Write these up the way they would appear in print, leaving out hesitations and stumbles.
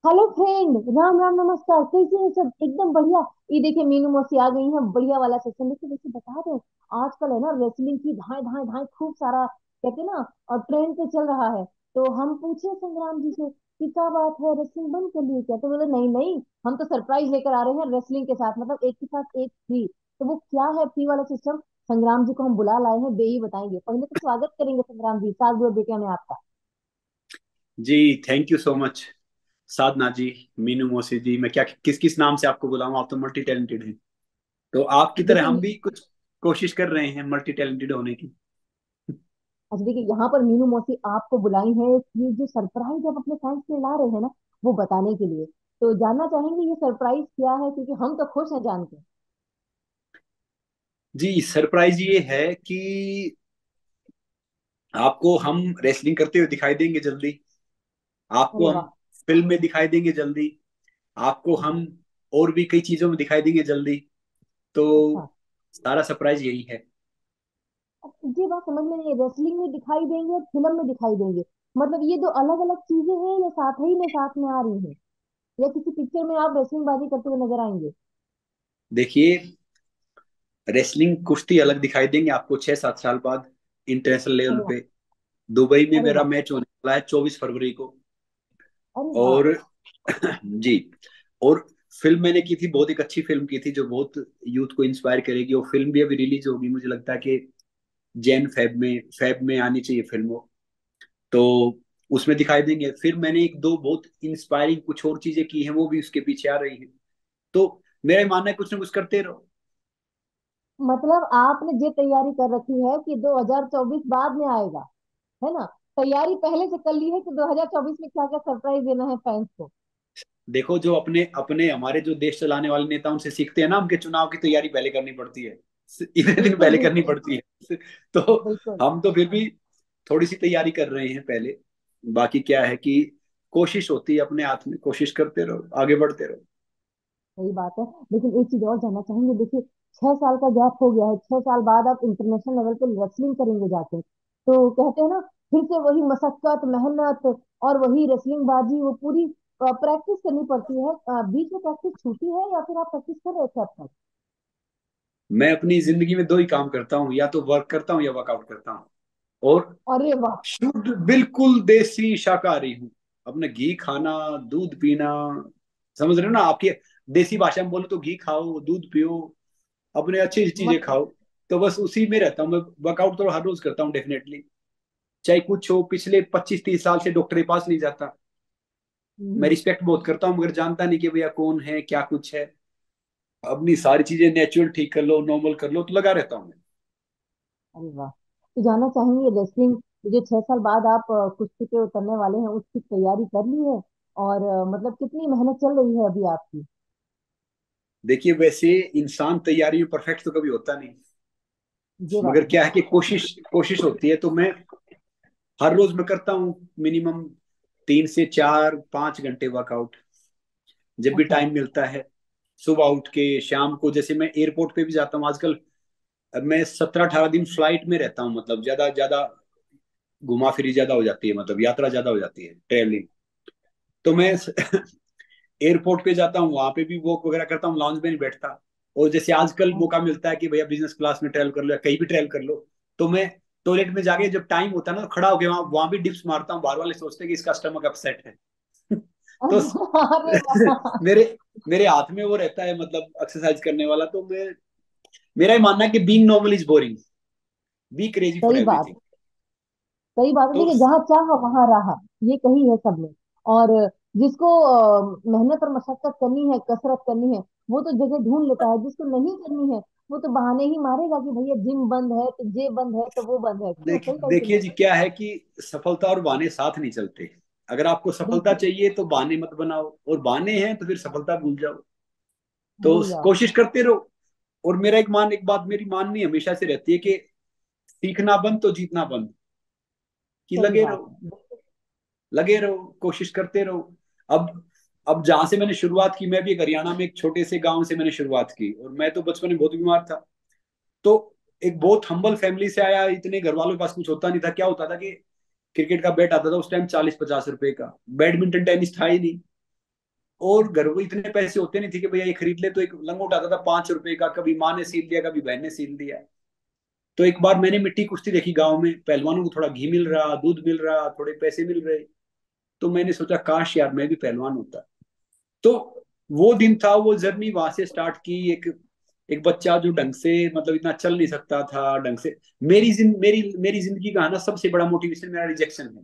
Hello friend, Ram Ram नमस्कार। कैसे हैं सब? एकदम बढ़िया। ये देखिए मीनू मौसी आ गई हैं, बढ़िया वाला सेशन। देखिए देखिए बता दें, आजकल है ना रेसलिंग की धाए धाए धाए खूब सारा कहते हैं ना, और ट्रेंड पे चल रहा है। तो हम पूछे संग्राम जी से कि क्या बात है, रेसलिंग बंद कर ली क्या? तो बोले नहीं नहीं, हम तो सरप्राइज लेकर आ रहे हैं रेसलिंग के साथ, मतलब एक के साथ एक फ्री। तो वो क्या है फ्री वाला सिस्टम? संग्राम जी को हम बुला लाए हैं, बेही बताएंगे। पहले तो स्वागत करेंगे संग्राम जी, सात जोड़ बेटिया में आपका। जी, थैंक यू सो मच। साधना जी, मीनू मौसी जी, मैं क्या किस किस नाम से आपको बुलाऊं? आप तो मल्टी टैलेंटेड हैं। तो आपकी तरह हम देखिए, भी कुछ कोशिश कर रहे हैं मल्टी टैलेंटेड होने की। अच्छा देखिए, यहाँ पर मीनू मौसी आपको बुलाई है कि ये जो सरप्राइज आप अपने फैंस में ला रहे हैं ना, वो बताने के लिए। तो जानना चाहेंगे ये सरप्राइज क्या है, क्योंकि हम तो खुश हैं जान के। जी, सरप्राइज ये है कि आपको हम रेसलिंग करते हुए दिखाई देंगे जल्दी। आपको अरे हम वाह। फिल्म में दिखाई देंगे जल्दी। आपको अच्छा। हम और भी कई चीजों में दिखाई देंगे जल्दी। तो अच्छा। सारा सरप्राइज यही है। अब ये बात समझ में नहीं है, रेसलिंग में दिखाई देंगे और फिल्म में दिखाई देंगे, मतलब ये दो अलग अलग चीजें हैं या साथ में आ रही हैं? या किसी पिक्चर में आप रेसलिंग बाजी करते हुए नजर आएंगे? देखिए, रेसलिंग कुश्ती अलग दिखाई देंगे आपको 6-7 साल बाद, इंटरनेशनल लेवल अरे वाह। पे। दुबई में अरे मेरा वाह। मैच होने वाला है 24 फरवरी को। अरे वाह। और जी, और फिल्म मैंने की थी, बहुत एक अच्छी फिल्म की थी जो बहुत यूथ को इंस्पायर करेगी। और फिल्म भी अभी रिलीज होगी, मुझे लगता है कि जैन फेब में आनी चाहिए फिल्म वो। तो उसमें दिखाई देंगे। फिर मैंने एक दो बहुत इंस्पायरिंग कुछ और चीजें की हैं, वो भी उसके पीछे आ रही हैं। तो मेरा ये मानना है कुछ ना कुछ करते रहो। मतलब आपने ये तैयारी कर रखी है कि 2024 बाद में आएगा, है ना? तैयारी पहले से कर ली है कि 2024 में क्या क्या सरप्राइज देना है फैंस को। देखो, जो अपने अपने हमारे जो देश चलाने वाले नेता उनसे सीखते हैं ना, हमके चुनाव की तैयारी पहले करनी पड़ती है। इतने दिन बिल्कुल पहले करनी बिल्कुल। पड़ती है। तो बिल्कुल। हम तो फिर भी थोड़ी सी तैयारी कर रहे हैं पहले। बाकी क्या है कि कोशिश होती है, अपने हाथ में, कोशिश करते रहो, आगे बढ़ते रहो। सही बात है। लेकिन एक चीज और जानना चाहेंगे, देखिए 6 साल का गैप हो गया है, 6 साल बाद आप इंटरनेशनल लेवल पे रेसलिंग करेंगे जाके, तो कहते हैं ना, फिर से वही मशक्कत मेहनत और वही रेसलिंग बाजी, वो पूरी प्रैक्टिस करनी पड़ती है। बीच में प्रैक्टिस छूटी है या फिर आप प्रैक्टिस कर रहे थे अब तक? मैं अपनी जिंदगी में दो ही काम करता हूँ, या तो वर्क करता हूँ या वर्कआउट करता हूँ। और अरे वाह। शुद्ध बिल्कुल देसी शाकाहारी हूँ। अपने घी खाना, दूध पीना, समझ रहे हो ना? आपकी देसी भाषा में बोलो तो घी खाओ, दूध पियो, अपने अच्छी चीजें मतलब। खाओ। तो बस उसी में रहता हूँ मैं। वर्कआउट तो हर रोज करता हूँ डेफिनेटली, चाहे कुछ हो। पिछले 25-30 साल से डॉक्टर के पास नहीं जाता। मैं हम्म। रिस्पेक्ट बहुत करता हूँ, मगर जानता नहीं कि भैया कौन है क्या कुछ है। अपनी सारी चीजें नेचुरल ठीक कर लो, नॉर्मल कर लो, तो लगा रहता हूँ मैं। अरे वाह। तो जानना चाहेंगे रेसलिंग, जो 6 साल बाद आप कुश्ती पे उतरने वाले हैं, उसकी तैयारी कर ली है? और मतलब कितनी मेहनत चल रही है अभी आपकी? देखिए, वैसे इंसान तैयारी में परफेक्ट तो कभी होता नहीं, ये बात मगर तो है। क्या है कि कोशिश कोशिश होती है। तो मैं हर रोज मैं करता हूँ मिनिमम 3 से 4-5 घंटे वर्कआउट, जब भी अच्छा। टाइम मिलता है। सुबह उठ के शाम को, जैसे मैं एयरपोर्ट पे भी जाता हूँ आजकल। मैं 17-18 दिन फ्लाइट में रहता हूँ, मतलब ज्यादा ज्यादा घुमा फिरी ज्यादा हो जाती है, मतलब यात्रा ज्यादा हो जाती है, ट्रेवलिंग। तो मैं एयरपोर्ट पे जाता हूँ, वहां पे भी वॉक वगैरह करता हूँ, लॉन्ज में नहीं बैठता। और जैसे आजकल मौका मिलता है कि भैया बिजनेस क्लास में ट्रेवल कर लो या कहीं भी ट्रेवल कर लो, तो मैं टॉयलेट में जाके जब टाइम होता है ना, तो खड़ा होके वहां वहां भी डिप्स मारता हूँ। बाहर वाले सोचते हैं कि इसका स्टमक अपसेट है। तो अरे वाह। मेरे मेरे हाथ में वो रहता है, मतलब एक्सरसाइज करने वाला। तो मैं, मेरा ही मानना है कि being normal is boring, be crazy for सही बात। एवरीथिंग। सही बात है। तो देखिए, जहाँ चाह वहां राह, ये कही है सबने। और जिसको मेहनत और मशक्कत करनी है, कसरत करनी है, वो तो जगह ढूंढ लेता है। जिसको नहीं करनी है, वो तो बहाने ही मारेगा कि भैया जिम बंद है तो ये बंद है तो वो बंद है। क्यों? सही कही कि देखिए नहीं? जी, क्या है कि सफलता और बहाने साथ नहीं चलते। अगर आपको सफलता बिल्कुल। चाहिए तो बहाने मत बनाओ, और बहाने हैं तो फिर सफलता भूल जाओ। तो भूल जाओ। कोशिश करते रहो। और मेरा एक बात मेरी माननी हमेशा से रहती है कि सीखना बंद तो जीतना बंद। कि सही लगे बात रहो, है। लगे रहो, कोशिश करते रहो। अब जहां से मैंने शुरुआत की, मैं भी एक हरियाणा में एक छोटे से गांव से मैंने शुरुआत की, और मैं तो बचपन में बहुत बीमार था। तो एक बहुत हम्बल फैमिली से आया, इतने घर वालों के पास कुछ होता नहीं था। क्या होता था कि क्रिकेट का बैट आता था उस टाइम 40-50 रुपए का, बैडमिंटन टेनिस था ही नहीं। और घर को इतने पैसे होते नहीं थे कि भैया ये खरीद ले, तो एक लंगोट आता था 5 रुपए का, कभी माँ ने सील दिया, कभी बहन ने सील दिया। तो एक बार मैंने मिट्टी कुश्ती देखी गांव में, पहलवानों को थोड़ा घी मिल रहा, दूध मिल रहा, थोड़े पैसे मिल रहे। तो मैंने सोचा काश यार मैं भी पहलवान होता। तो वो दिन था, वो जर्नी वहां से स्टार्ट की। एक एक बच्चा जो ढंग से मतलब इतना चल नहीं सकता था ढंग से। मेरी जिंदगी का है ना सबसे बड़ा मोटिवेशन मेरा रिजेक्शन है।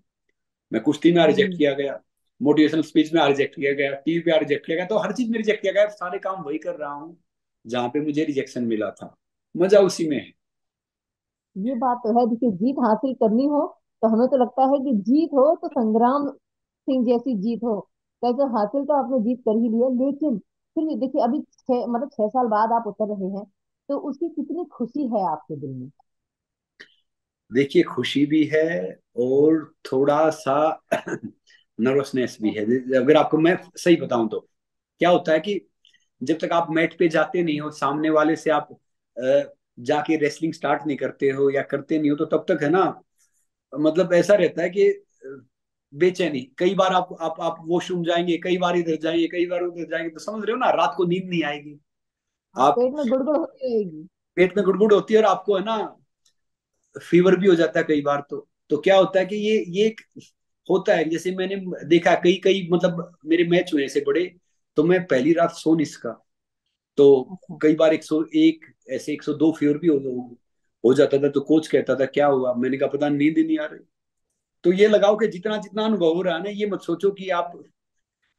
मैं कुश्ती में रिजेक्ट हम्म। किया गया, मोटिवेशनल स्पीच में रिजेक्ट किया गया, टीवी पे रिजेक्ट किया गया, तो हर चीज में रिजेक्ट किया गया। सारे काम वही कर रहा हूँ जहाँ पे मुझे रिजेक्शन मिला था। मजा उसी में है। ये बात तो है, देखिए जीत हासिल करनी हो तो हमें तो लगता है कि जीत हो तो संग्राम सिंह जैसी जीत हो। कैसे हासिल तो आपने जीत कर ही लिया, लेकिन फिर भी देखिए अभी 6 बाद आप उतर रहे हैं, तो उसकी कितनी खुशी है आपके दिल में? देखिए खुशी भी है और थोड़ा सा नर्वसनेस भी है। अगर आपको मैं सही बताऊं तो क्या होता है कि जब तक आप मैट पे जाते नहीं हो, सामने वाले से आप जाके रेसलिंग स्टार्ट नहीं करते हो या करते नहीं हो, तो तब तक है ना, मतलब ऐसा रहता है कि बेचैनी। कई बार आप वॉशरूम जाएंगे, कई बार इधर जाएंगे, कई बार उधर जाएंगे, तो समझ रहे हो ना, रात को नींद नहीं आएगी। हाँ, आप पेट में गुड़गुड़ होती रहेगी। पेट में गुड़गुड़ होती है और आपको है ना फीवर भी हो जाता है कई बार। तो क्या होता है कि ये एक होता है। जैसे मैंने देखा कई कई मतलब मेरे मैच हुए ऐसे बड़े, तो मैं पहली रात सो नहीं सका। तो अच्छा। कई बार 101 ऐसे 102 फीवर भी हो जाता था। तो कोच कहता था क्या हुआ, मैंने कहा पता नहीं, नींद ही नहीं आ रही। तो ये लगाओ कि जितना जितना अनुभव हो रहा है ना, ये मत सोचो कि आप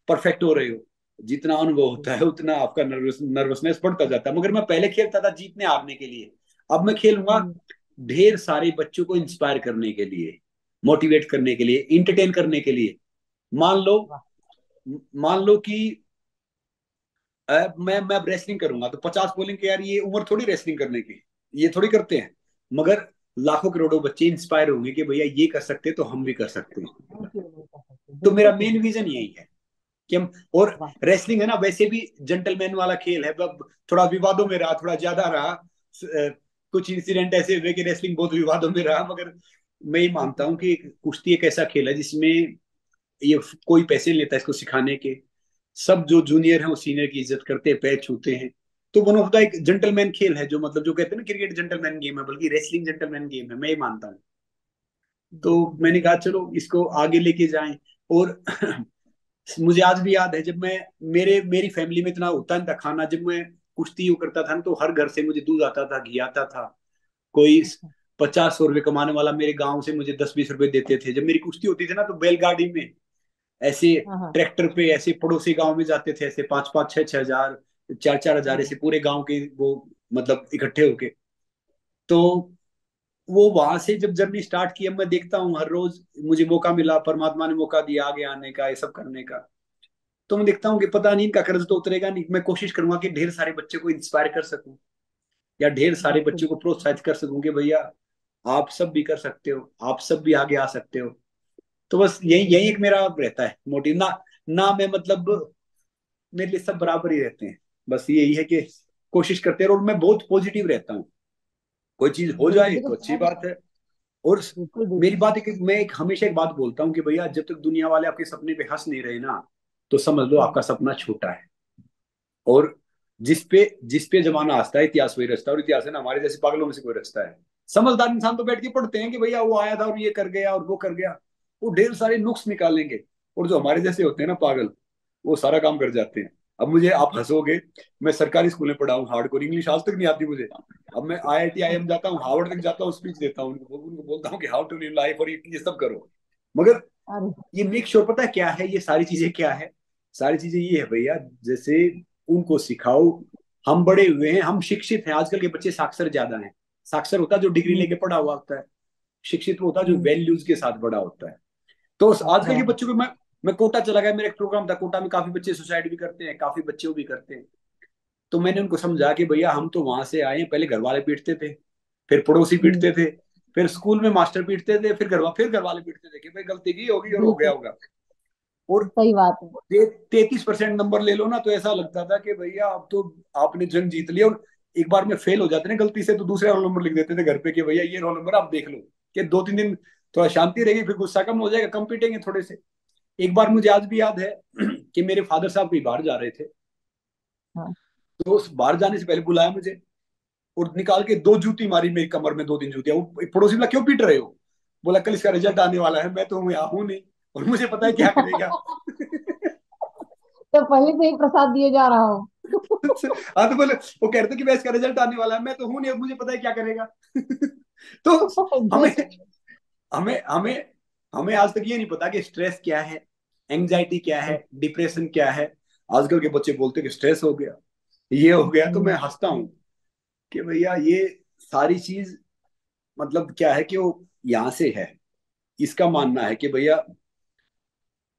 परफेक्ट हो रहे हो। जितना अनुभव होता है उतना आपका नर्वसनेस बढ़ता जाता है। मगर मैं पहले खेलता था जीतने हारने के लिए, अब मैं खेलूंगा हम्म। ढेर सारे बच्चों को इंस्पायर करने के लिए, मोटिवेट करने के लिए, इंटरटेन करने के लिए। मान लो वाह। मान लो कि मैं अब रेसलिंग करूंगा तो 50 बोलेंगे यार ये उम्र थोड़ी रेसलिंग करने की, ये थोड़ी करते हैं। मगर लाखों करोड़ों बच्चे इंस्पायर होंगे कि भैया ये कर सकते हैं तो हम भी कर सकते हैं। हम क्यों नहीं कर सकते, तो मेरा बिल्कुल मेन सही। विजन यही है कि हम, और वाह। रेसलिंग है ना वैसे भी जेंटलमैन वाला खेल है। अब थोड़ा विवादों में रहा, थोड़ा ज्यादा रहा, कुछ इंसिडेंट ऐसे हुए कि रेसलिंग बहुत विवादों में रहा। मगर मैं ये मानता हूँ कि कुश्ती एक ऐसा खेल है जिसमें ये कोई पैसे नहीं लेता इसको सिखाने के। सब जो जूनियर है वो सीनियर की इज्जत करते हैं, पैर छूते हैं। तो वन ऑफ द एक जेंटलमैन खेल है, जो मतलब जो कहते हैं ना क्रिकेट जेंटलमैन गेम है, बल्कि रेसलिंग जेंटलमैन गेम है, मैं ये मानता हूँ। तो बिल्कुल मैंने बिल्कुल। कहा चलो इसको आगे लेके जाएं। और मुझे आज भी याद है जब मैं, मेरी फैमिली में इतना होता नहीं था खाना। जब मैं कुश्ती वो करता था ना, तो हर घर से मुझे दूध आता था, घी आता था। कोई अच्छा। 50-100 रुपए कमाने वाला मेरे गांव से मुझे 10-20 रुपए देते थे। जब मेरी कुश्ती होती थी ना, तो बैलगाड़ी में ऐसे, हाँ हाँ। ट्रैक्टर पे ऐसे पड़ोसी गांव में जाते थे, ऐसे 5-5 6-6 हजार, 4-4 हजार, हाँ। ऐसे पूरे गांव के वो मतलब इकट्ठे होके। तो वो वहां से जब जर्नी स्टार्ट की, अब मैं देखता हूँ हर रोज मुझे मौका मिला, परमात्मा ने मौका दिया आगे आने का, ये सब करने का। तो मैं देखता हूँ कि पता नहीं इनका कर्ज तो उतरेगा नहीं। मैं कोशिश करूंगा कि ढेर सारे बच्चों को इंस्पायर कर सकूं, या ढेर सारे बिल्कुल। बच्चों को प्रोत्साहित कर सकूं कि भैया आप सब भी कर सकते हो, आप सब भी आगे आ सकते हो। तो बस यही यही एक मेरा रहता है मोटिव ना। ना मैं मतलब मेरे लिए सब बराबर ही रहते हैं। बस यही है कि कोशिश करते रहो, और मैं बहुत पॉजिटिव रहता हूँ। कोई चीज हो बिल्कुल जाए देखो तो अच्छी शायद। बात है। और बिल्कुल मेरी बिल्कुल। बात है कि मैं एक हमेशा एक बात बोलता हूँ कि भैया जब तक दुनिया वाले आपके सपने पे हंस नहीं रहे ना, तो समझ लो हम्म। आपका सपना छोटा है। और जिस पे जमाना हंसता है, इतिहास वही रचता है। और इतिहास है ना हमारे जैसे पागलों में से कोई रचता है। समझदार इंसान तो बैठ के पढ़ते हैं कि भैया वो आया था और ये कर गया और वो कर गया, वो ढेर सारे नुक्स निकालेंगे। और जो हमारे जैसे होते हैं ना पागल, वो सारा काम कर जाते हैं। अब मुझे आप हंसोगे, मैं सरकारी स्कूल में पढ़ा हूँ, हार्डकोर इंग्लिश आज तक नहीं आती मुझे। अब मैं IIT IIM जाता हूँ, हार्वर्ड तक जाता हूँ, स्पीच देता हूँ, उनको बोलता हूँ कि हाउ टू लिव लाइफ, और ये सब करो। मगर अरे। ये मेक श्योर पता है क्या है, ये सारी चीजें क्या है, सारी चीजें ये है भैया, जैसे उनको सिखाओ। हम बड़े हुए हैं, हम शिक्षित हैं। आजकल के बच्चे साक्षर ज्यादा हैं। साक्षर होता है जो डिग्री हम्म। लेके पढ़ा हुआ होता है, शिक्षित वो होता है जो हम्म। वैल्यूज के साथ बड़ा होता है। तो आजकल के अच्छा। बच्चों को मैं कोटा चला गया, मेरा एक प्रोग्राम था कोटा में, काफी बच्चे सुसाइड भी करते हैं, काफी बच्चे वो भी करते हैं। तो मैंने उनको समझा कि भैया हम तो वहां से आए हैं, पहले घर वाले पीटते थे, फिर पड़ोसी हम्म। पीटते थे, फिर स्कूल में मास्टर पीटते थे, फिर घर वाले पीटते थे कि भाई गलती की होगी और हो गया बिल्कुल होगा। और सही बात है। 33% नंबर ले लो ना, तो ऐसा लगता था कि भैया अब तो आपने जंग जीत लिया। और एक बार में फेल हो जाते ना गलती से, तो दूसरे रोल नंबर लिख देते थे घर पे कि भैया ये रोल नंबर आप देख लो, कि 2-3 दिन थोड़ा शांति रहेगी, फिर गुस्सा कम हो जाएगा, कम पीटेंगे थोड़े से। एक बार मुझे आज भी याद है कि मेरे फादर साहब कहीं बाहर जा रहे थे। हाँ। तो उस बाहर जाने से पहले बुलाया मुझे, और निकाल के दो जूती मारी मेरी कमर में, 2 दिन जूतियां। वो पड़ोसी बोला क्यों पीट रहे हो? बोला कल इसका रिजल्ट आने वाला है, मैं तो यहाँ हूं नहीं, और मुझे पता है क्या करेगा। तो पहले से ही प्रसाद दिए जा रहा हूँ। हाँ तो बोले, वो कह रहे थे कि मैं इसका रिजल्ट आने वाला है, मैं तो हूं नहीं, और मुझे पता है क्या करेगा। तो हमें एग्जैक्टली। हमें हमें हमें आज तक ये नहीं पता कि स्ट्रेस क्या है, एंजाइटी क्या है, डिप्रेशन क्या है। आजकल के बच्चे बोलते हैं कि स्ट्रेस हो गया, ये हो गया। तो मैं हंसता हूँ कि भैया ये सारी चीज मतलब क्या है कि वो यहाँ से है। इसका मानना है कि भैया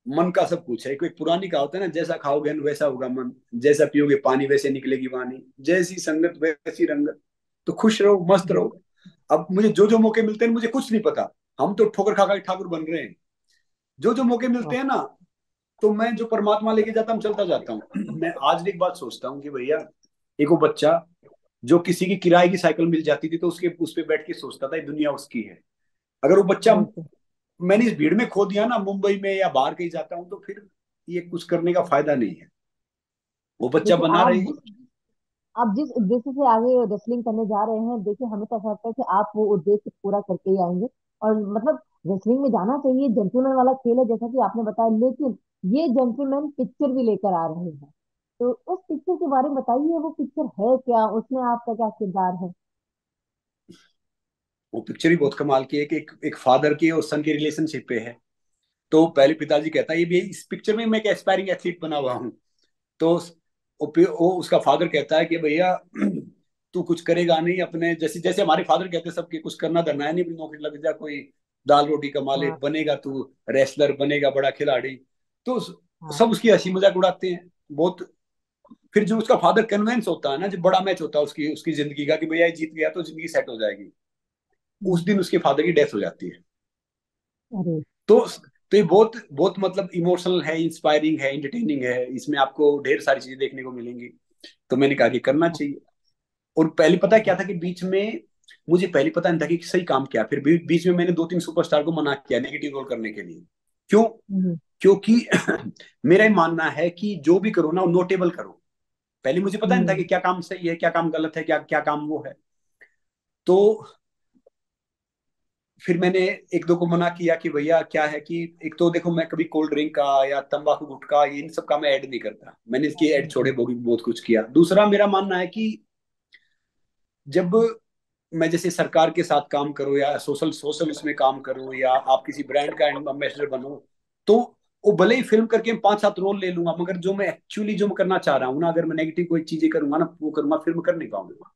मन का सब कुछ है। कोई पुरानी कहावत है ना, जैसा खाओगे न वैसा होगा मन, जैसा पियोगे पानी वैसे निकलेगी वाणी, जैसी संगत वैसी रंगत। तो खुश रहो, मस्त रहो। अब मुझे जो जो मौके मिलते हैं, मुझे कुछ नहीं पता, हम तो ठोकर खा खा के ठाकुर बन रहे हैं। जो जो मौके मिलते हैं ना, तो मैं जो परमात्मा लेके जाता हूँ चलता जाता हूँ। मैं आज भी एक बात सोचता हूँ कि भैया, एक वो बच्चा जो किसी की किराए की साइकिल मिल जाती थी तो उसके उस पे बैठ के सोचता था ये दुनिया उसकी है। अगर वो बच्चा बिल्कुल। मैंने इस भीड़ में खो दिया ना, मुंबई में या बाहर कहीं जाता हूँ, तो फिर ये कुछ करने का फायदा नहीं है। वो बच्चा देखिए बना रहे। आप जिस उद्देश्य से आगे रेसलिंग करने जा रहे हैं, देखिए हमें तो ऐसा लगता है कि आप वो उद्देश्य पूरा करके ही आएंगे। और मतलब रेसलिंग में जाना चाहिए, जेंटलमैन वाला खेल है जैसा कि आपने बताया, लेकिन ये जेंटलमैन पिक्चर भी लेकर आ रहे हैं। तो उस पिक्चर के बारे में बताइए, वो पिक्चर है क्या, उसमें आपका क्या किरदार है? वो पिक्चर ही बहुत कमाल की है कि एक फादर की और सन की रिलेशनशिप पे है। तो पहले पिताजी कहता है ये भी इस पिक्चर में मैं एक एस्पायरिंग एथलीट बना हुआ हूँ। तो वो उसका फादर कहता है कि भैया तू कुछ करेगा नहीं अपने, जैसे जैसे हमारे फादर कहते हैं सबके, कुछ करना धरना है नहीं, अपनी नौकरी लग जा, कोई दाल रोटी कमा ले, हाँ। बनेगा तू रेसलर, बनेगा बड़ा खिलाड़ी। तो हाँ। सब उसकी हंसी मजाक उड़ाते हैं बहुत। फिर जो उसका फादर कन्विंस होता है ना, जब बड़ा मैच होता है उसकी उसकी जिंदगी का, कि भैया ये जीत गया तो जिंदगी सेट हो जाएगी, उस हम्म। दिन उसके फादर की डेथ हो जाती है। अरे। तो ये बहुत बहुत मतलब इमोशनल है, इंस्पायरिंग है, इंटरटेनिंग है, इसमें आपको ढेर सारी चीजें देखने को मिलेंगी। तो मैंने कहा कि करना चाहिए। और पहले पता है क्या था कि बीच में मुझे पहले पता नहीं था कि सही काम क्या, फिर बीच में मैंने 2-3 सुपरस्टार को मना किया नेगेटिव रोल करने के लिए। क्यों? हम्म। क्योंकि मेरा ये मानना है कि जो भी करो ना वो नोटेबल करो। पहले मुझे पता नहीं था कि हम्म। क्या काम सही है, क्या काम गलत है, क्या क्या काम वो है। तो फिर मैंने एक दो को मना किया कि भैया क्या है कि एक तो देखो, मैं कभी कोल्ड ड्रिंक का या तंबाकू गुटखा इन सब का मैं ऐड नहीं करता, मैंने इसकी ऐड छोड़े, बहुत बहुत कुछ किया। दूसरा मेरा मानना है कि जब मैं जैसे सरकार के साथ काम करूँ या सोशल सोशल उसमें काम करूँ, या आप किसी ब्रांड का एम्बेसडर बनो, तो वो भले ही फिल्म करके मैं 5-7 रोल ले लूंगा, मगर जो मैं एक्चुअली जो मैं करना चाह रहा हूँ ना, अगर मैं नेगेटिव कोई चीजें करूंगा ना, वो करूंगा, फिल्म कर नहीं पाऊंगा।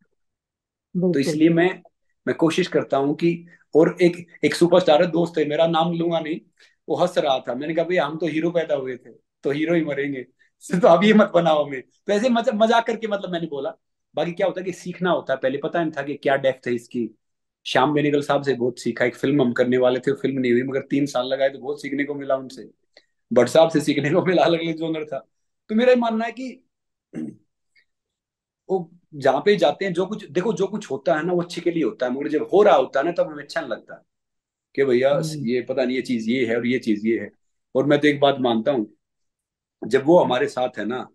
तो बिल्कुल। इसलिए मैं कोशिश करता हूँ कि, और एक एक सुपरस्टार है, दोस्त है मेरा, नाम लूंगा नहीं, वो हंस रहा था, मैंने कहा भैया हम तो हीरो पैदा हुए थे, तो हीरो ही मरेंगे। तो अब ये मत बनाओ हमें। तो ऐसे मजाक करके मतलब मैंने बोला। बाकी क्या होता है कि सीखना होता है, पहले पता नहीं था कि क्या डेप्थ है इसकी। श्याम बेनेगल साहब से बहुत सीखा, एक फिल्म हम करने वाले थे, फिल्म नहीं हुई, मगर 3 साल लगाए, तो बहुत सीखने को मिला उनसे। भट्ट साहब से सीखने को मिला, अलग अलग जोनर था। तो मेरा ये मानना है कि वो जहाँ पे जाते हैं, जो कुछ देखो, जो कुछ होता है ना वो अच्छे के लिए होता है, मगर जब हो रहा होता है ना तब हमें अच्छा नहीं लगता कि भैया हम्म। ये पता नहीं ये चीज ये है और ये चीज ये है। और मैं तो एक बात मानता हूँ, जब वो हमारे साथ है ना,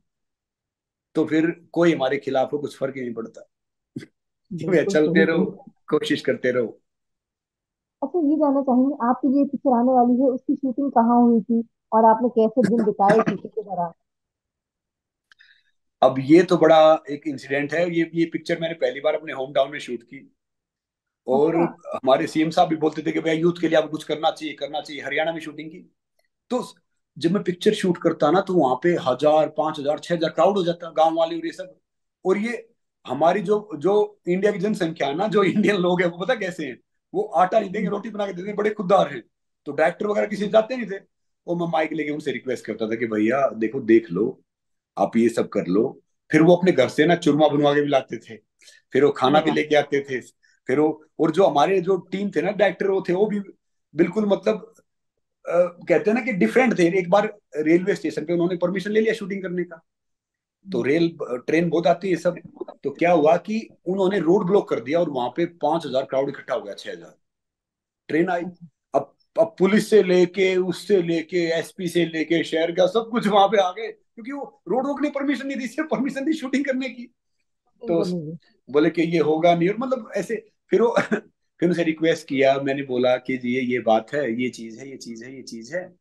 तो फिर कोई हमारे खिलाफ हो कुछ फर्क ही नहीं पड़ता। कि भैया बिल्कुल चलते सही रहो, कही। कोशिश करते रहो। अच्छा, ये जानना चाहेंगे, आपकी जो पिक्चर आने वाली है उसकी शूटिंग कहाँ हुई थी, और आपने कैसे दिन बिताए शूटिंग के दौरान? अब ये तो बड़ा एक इंसिडेंट है, ये पिक्चर मैंने पहली बार अपने होम टाउन में शूट की। और अच्छा। हमारे सीएम साहब भी बोलते थे कि भैया यूथ के लिए आप कुछ करना चाहिए, करना चाहिए। हरियाणा में शूटिंग की। तो जब मैं पिक्चर शूट करता ना, तो वहां पे 1,000, 5,000, 6,000 क्राउड हो जाता, गांव वाले और ये सब। और ये हमारी जो जो इंडिया की जनसंख्या है ना, जो इंडियन लोग हैं, वो पता कैसे हैं? वो आटा नहीं देंगे, हम्म। रोटी बना के दे देंगे, बड़े खुददार हैं। तो डायरेक्टर वगैरह किसी से जाते नहीं थे। और मैं माइक लेके उनसे रिक्वेस्ट करता था कि भैया देखो, देख लो, आप ये सब कर लो। फिर वो अपने घर से ना चूरमा बनवा के भी लाते थे, फिर वो खाना अरे भी वाह। लेके आते थे। फिर वो, और जो हमारे जो टीम थे ना, डायरेक्टर वो थे, वो भी बिल्कुल मतलब कहते हैं ना कि डिफरेंट थे। एक बार रेलवे स्टेशन पे उन्होंने परमिशन ले लिया शूटिंग करने का। तो रेल ट्रेन बहुत आती है सब। तो क्या हुआ कि उन्होंने रोड ब्लॉक कर दिया, और वहां पे 5,000 क्राउड इकट्ठा हो गया, 6,000। ट्रेन आई। अच्छा। अब अब पुलिस से लेके, उससे लेके, एसपी से लेके, शहर का सब कुछ वहां पे आ गए, क्योंकि वो रोड रोकने परमिशन नहीं दी, सिर्फ परमिशन दी शूटिंग करने की। शूटिंग तो करने की। बोले कि ये होगा नहीं, और मतलब ऐसे। फिर वो फिर उसे रिक्वेस्ट किया, मैंने बोला कि ये बात है, ये चीज है, ये चीज है, ये चीज है,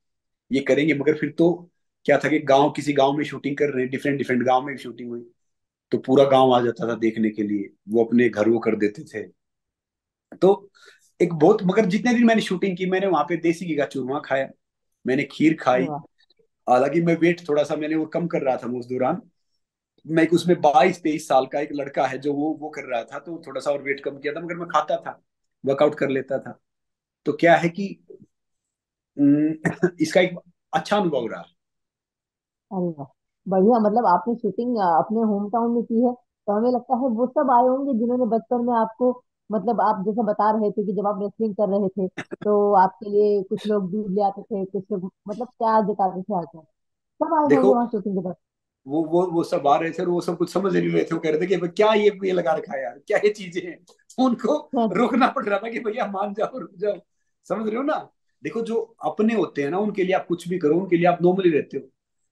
ये करेंगे। मगर फिर तो क्या था कि गांव, किसी गांव में शूटिंग कर रहे हैं, डिफरेंट डिफरेंट गांव में शूटिंग हुई, तो पूरा गांव आ जाता था देखने के लिए, वो अपने घर वो कर देते थे। तो एक बहुत, मगर जितने दिन मैंने शूटिंग की, मैंने वहां पे देसी घी का चूरमा खाया, मैंने खीर अरे खाई। वाह। हालांकि मैं वेट थोड़ा सा मैंने वो कम कर रहा था उस दौरान। मैं एक उसमें 22-23 साल का एक लड़का है जो वो कर रहा था, तो थोड़ा सा और वेट कम किया था, मगर मैं खाता था, वर्कआउट कर लेता था। तो क्या है कि इसका एक अच्छा अनुभव रहा। अरे वाह, बढ़िया। मतलब आपने शूटिंग अपने होम टाउन में की है, तो हमें लगता है वो सब आए होंगे जिन्होंने बचपन में आपको, मतलब आप जैसे बता रहे थे कि जब आप रेसलिंग कर रहे थे तो आपके लिए कुछ लोग दूध ले आते थे, कुछ लोग मतलब प्यार जताते थे आकर, सब आए होंगे देखो, वहां शूटिंग के वो सब आ रहे थे, और वो सब कुछ समझ नहीं रहे थे। वो कह रहे थे कि "भाई, क्या ये लगा रखा है यार, क्या ये चीजें हैं"। उनको दौरान। रोकना पड़ रहा था कि भैया मान जाओ, रुक जाओ। समझ रहे हो ना? देखो, जो अपने होते हैं ना, उनके लिए आप कुछ भी करो, उनके लिए आप नॉर्मली रहते हो।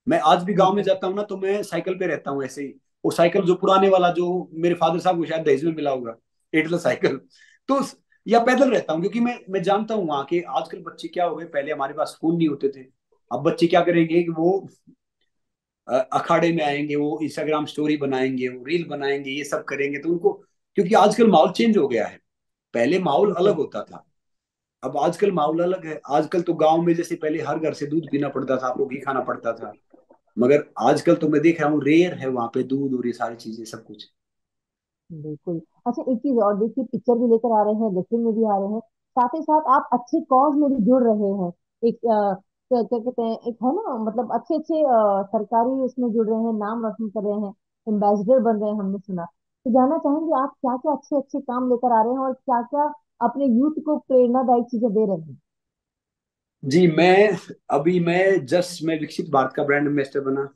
मैं आज भी गांव में बिल्कुल। जाता हूँ ना, तो मैं साइकिल पे रहता हूँ ऐसे ही। वो साइकिल जो पुराने वाला, जो मेरे फादर साहब को शायद दहेज में मिला होगा, एटलस साइकिल। तो या पैदल रहता हूँ, क्योंकि मैं जानता हूँ वहां के आजकल बच्चे क्या हो गए। पहले हमारे पास फोन नहीं होते थे, अब बच्चे क्या करेंगे कि वो अखाड़े में आएंगे, वो इंस्टाग्राम स्टोरी बनाएंगे, वो रील बनाएंगे, ये सब करेंगे। तो उनको, क्योंकि आजकल माहौल चेंज हो गया है, पहले माहौल अलग बिल्कुल। होता था, अब आजकल माहौल अलग है। आजकल तो गांव में जैसे पहले हर घर से दूध पीना पड़ता था, आपको घी खाना पड़ता था, मगर आजकल तो मैं देख रहा हूँ रेयर है वहां पे दूध और ये सारी चीजें सब कुछ। बिल्कुल। अच्छा, एक चीज और देखिए, पिक्चर भी लेकर आ रहे हैं, रेसलिंग में भी आ रहे हैं, साथ ही साथ आप अच्छे कॉज में भी जुड़ रहे हैं। एक क्या क्या कहते हैं, एक है ना, मतलब अच्छे अच्छे सरकारी उसमें जुड़ रहे हैं, नाम रोशन कर रहे हैं, एम्बेसडर बन रहे हैं, हमने सुना। तो जानना चाहेंगे आप क्या क्या अच्छे अच्छे काम लेकर आ रहे हैं और क्या क्या अपने यूथ को प्रेरणादायक चीजें दे रहे हैं। जी, मैं विकसित भारत का ब्रांड एम्बेसडर बना।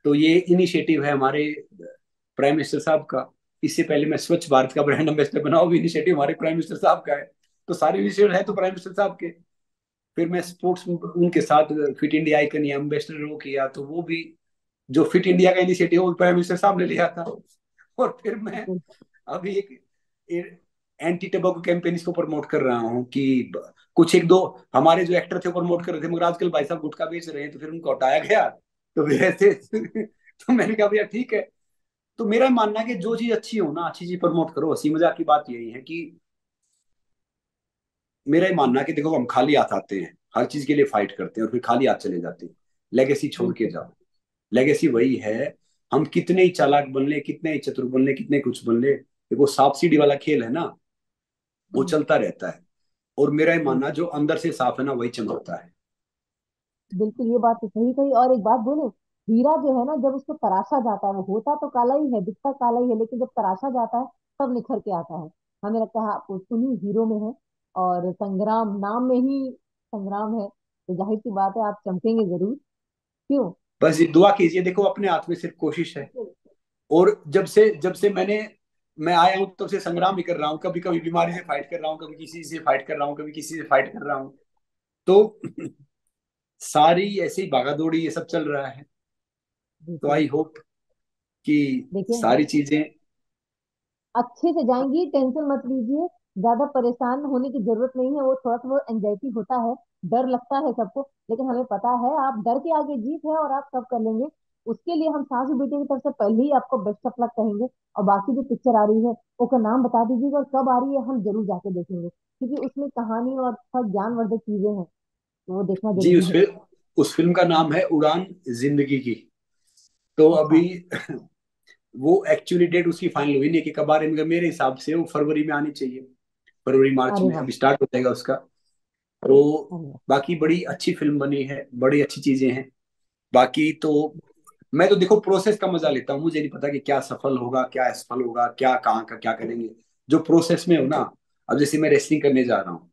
तो ये इनिशिएटिव है हमारे प्राइम मिनिस्टर साहब का। इससे पहले मैं स्वच्छ भारत का ब्रांड एम्बेसडर बना, वो भी इनिशिएटिव हमारे प्राइम मिनिस्टर साहब का है। तो सारे इनिशिएटिव है तो प्राइम मिनिस्टर साहब के। फिर मैं स्पोर्ट्स उनके साथ फिट इंडिया आइकन या एम्बेसडर वो किया, तो वो भी जो फिट इंडिया का इनिशिएटिव वो प्राइम मिनिस्टर साहब ने लिया था। और फिर मैं बिल्कुल। अभी एक एंटी टबैको कैंपेन इसको प्रमोट कर रहा हूँ कि कुछ एक दो हमारे जो एक्टर थे वो प्रमोट कर रहे थे, मगर आजकल भाई साहब गुटखा बेच रहे हैं, तो फिर उनको हटाया गया। तो फिर ऐसे तो मैंने कहा भैया ठीक है। तो मेरा मानना है कि जो चीज अच्छी हो ना, अच्छी चीज प्रमोट करो। हंसी मजाक की बात यही है कि मेरा ही मानना है कि देखो, हम खाली हाथ आते हैं, हर चीज के लिए फाइट करते हैं, और फिर खाली हाथ चले जाते हैं। लेगेसी छोड़ के बिल्कुल। जाओ। लेगेसी वही है, हम कितने ही चालाक बन ले, कितने ही चतुर बन ले, कितने कुछ बन ले, देखो सांप सीढ़ी वाला खेल है ना, वो हम्म, चलता रहता है। और मेरा ही मानना, बिल्कुल। जो अंदर से साफ है ना, वही चमकता है। बिल्कुल, ये बात तो सही कही। और एक बात बोले, हीरा जो है ना, जब उसको तराशा जाता है, वो होता तो काला ही है, दिखता काला ही है, लेकिन जब तराशा जाता है तब निखर के आता है। हमें लगता है आप उन्हीं हीरो में है। और संग्राम नाम में ही संग्राम है, तो जाहिर सी बात है आप चमकेंगे जरूर। क्यों। बस ये दुआ कीजिए, देखो अपने हाथ में सिर्फ कोशिश है। और जब से मैं आया हूँ, तब से संग्राम ही कर रहा हूँ। कभी कभी बीमारी से फाइट कर रहा हूँ, कभी किसी से फाइट कर रहा हूँ, कभी किसी से फाइट कर रहा हूँ। तो सारी ऐसे ही भागा दौड़ी ये सब चल रहा है। तो बिल्कुल। आई होप कि देखिए, सारी चीजें। अच्छे से जाएंगी, टेंशन मत लीजिए, ज्यादा परेशान होने की जरूरत नहीं है। वो थोड़ा सा वो एंजाइटी होता है, डर लगता है सबको, लेकिन हमें पता है आप डर के आगे जीत है और आप सब कर लेंगे। उसके लिए हम सासू बेटे की तरफ से पहले ही आपको बेस्ट ऑफ लक कहेंगे। और बाकी जो पिक्चर आ रही है उसका नाम बता दीजिएगा और कब आ रही है, हम जरूर जाके देखेंगे, क्योंकि उसमें कहानी और थोड़ा ज्ञानवर्धक चीजें हैं, तो वो देखना जी, जरूरी है। उस फिल्म का नाम है उड़ान जिंदगी की। तो अभी अच्छा। वो एक्चुअली डेट उसकी फाइनल हुई नहीं कि कब आ रही है, मगर मेरे हिसाब से वो फरवरी में आनी चाहिए। फरवरी मार्च अरे में वाह। अभी स्टार्ट हो जाएगा उसका। तो अरे वाह। बाकी बड़ी अच्छी फिल्म बनी है, बड़ी अच्छी चीजें हैं। बाकी तो मैं तो देखो प्रोसेस का मजा लेता हूँ। मुझे नहीं पता कि क्या सफल होगा, क्या असफल होगा, क्या कहाँ का क्या करेंगे। जो प्रोसेस में हो ना, अब जैसे मैं रेसलिंग करने जा रहा हूँ,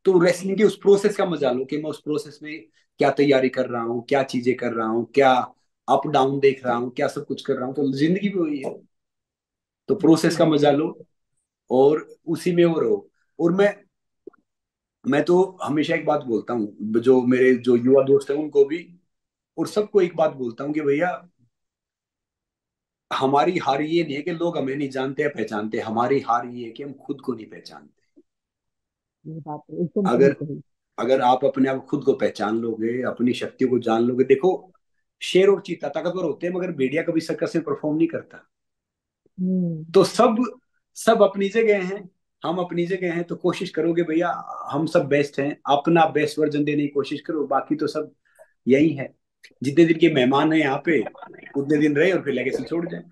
तो रेसलिंग के उस प्रोसेस का मजा लो कि मैं उस प्रोसेस में क्या तैयारी कर रहा हूँ, क्या चीजें कर रहा हूँ, क्या अप डाउन देख रहा हूँ, क्या सब कुछ कर रहा हूँ। तो जिंदगी भी वही है। तो प्रोसेस बिल्कुल। का मजा बिल्कुल। लो, और उसी में वो रहो। और मैं मैं तो हमेशा एक बात बोलता हूँ, जो मेरे जो युवा दोस्त हैं उनको भी, और सबको एक बात बोलता हूँ कि भैया, हमारी हार ये नहीं है कि लोग हमें नहीं जानते या पहचानते, हमारी हार ये है कि हम खुद को नहीं पहचानते। ये बात तो एकदम सही अगर कही। अगर आप अपने आप खुद को पहचान लोगे, अपनी शक्तियों को जान लोगे, देखो, शेर और चीता ताकतवर होते हैं मगर भेड़िया कभी सर्कस में परफॉर्म नहीं करता। हम्म। तो सब सब अपनी जगह हैं, हम अपनी जगह हैं, तो कोशिश करोगे भैया, हम सब बेस्ट हैं, अपना बेस्ट वर्जन देने की कोशिश करो, बाकी तो सब यही है। जितने दिन के मेहमान हैं यहाँ पे, उतने दिन रहे और फिर लेगेसी छोड़ जाए।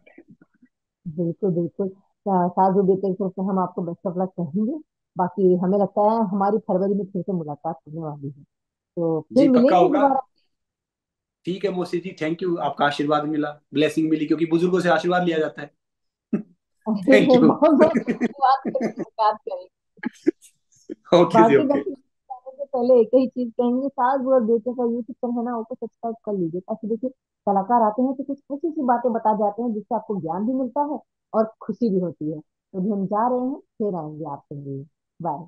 बिल्कुल बिल्कुल। साजू बेटे की तरफ से हम आपको बेस्ट ऑफ लक कहेंगे। बाकी हमें लगता है हमारी फरवरी में फिर से मुलाकात होने वाली है, तो जी फिर पक्का मिलेंगे होगा। दोबारा। ठीक है मौसी जी, थैंक यू, आपका आशीर्वाद मिला, ब्लेसिंग मिली, क्योंकि बुजुर्गों से आशीर्वाद लिया जाता है। Thank you. बहुत बहुत बात करके मुलाकात करेंगे। ओके जी बाकी ओके। बाकी जाने से पहले एक ही चीज कहेंगे, सास और बेटे का यूट्यूब चैनल है ना, वो सब्सक्राइब कर लीजिए, ताकि देखिए कलाकार आते हैं तो कुछ ऐसी सी बातें बता जाते हैं जिससे आपको ज्ञान भी मिलता है और खुशी भी होती है। तो अभी हम जा रहे हैं, फिर आएंगे आपके लिए। बाय।